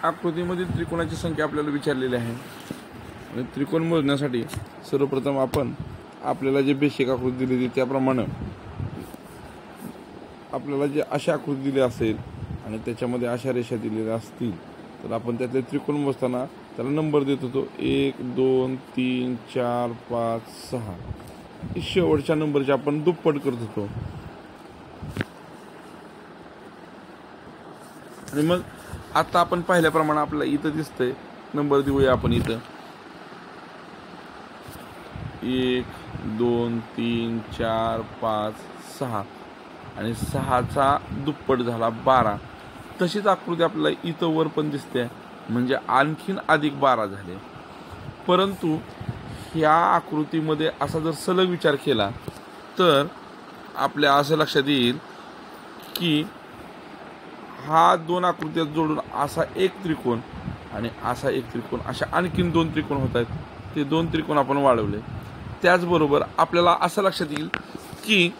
आकृतीमध्ये त्रिकोणाची संख्या आपल्याला विचारलेली आहे आणि त्रिकोण मोजण्यासाठी सर्वप्रथम आपण आपल्याला जे बेसिक आकृती दिली त्याप्रमाणे आपल्याला जे अशा आकृती दिली असेल आणि त्याच्यामध्ये अशा रेषा दिलेल्या असतील तर आपण त्यातले त्रिकोण मोजताना त्याला नंबर देत होतो 1 2 3 4 5 6 शेवटच्या नंबरचे आपण दुप्पट करत होतो आणि मग आता आपण पाहिल्याप्रमाणे आपल्याला इथं दिसतंय नंबर देऊया आपण इथं 1 2 3 4 5 6 आणि 6चा दुप्पट झाला 12. तशीच आकृती आपल्याला इथं वर पण दिसते म्हणजे आणखीन अधिक 12 झाले. परंतु ह्या आकृतीमध्ये असा जर सलग विचार केला तर आपल्या असं लक्षात येईल की हा दोन आकृत्या जोडून असा एक त्रिकोण आणि असा एक त्रिकोण अशा आणखीन दोन त्रिकोण होत आहेत. ते दोन त्रिकोण आपण वाढवले. त्याचबरोबर आपल्याला असं लक्षात येईल की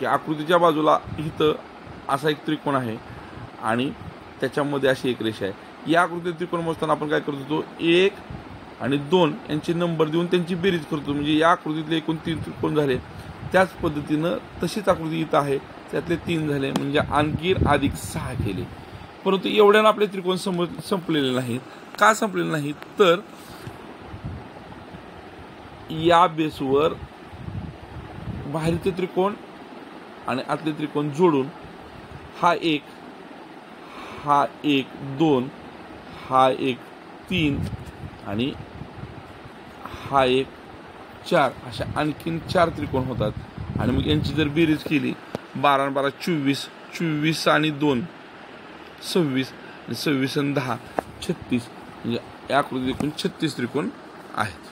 आकृतीच्या बाजूला इथं असा एक त्रिकोण आहे आणि त्याच्यामध्ये अशी एक रेषा आहे. या आकृतीत त्रिकोण मोजताना आपण काय करतो 1 आणि 2 यांचे नंबर देऊन त्यांची बेरीज करतो म्हणजे या आकृतीतले एकूण 3 त्रिकोण झाले. त्याच पद्धतीनं तशीच आकृती इथं आहे त्यातले 3 झाले म्हणजे आणखी अधिक 6 केले. परंतु एवढ्यानं आपले त्रिकोण संपलेले नाहीत. का संपलेले नाहीत तर या बेसवर बाहेरचे त्रिकोण आणि आतले त्रिकोण जोडून हा 1 हा 1 2 हा 1 3 आणि हा 1 4 अशा आणखीन 4 त्रिकोण होतात आणि मग यांची जर बेरीज केली 12 12 24 24 आणि 2 26 आणि 26 आणि 10 36 म्हणजे या आकृतीत एकूण 36 त्रिकोण आहेत.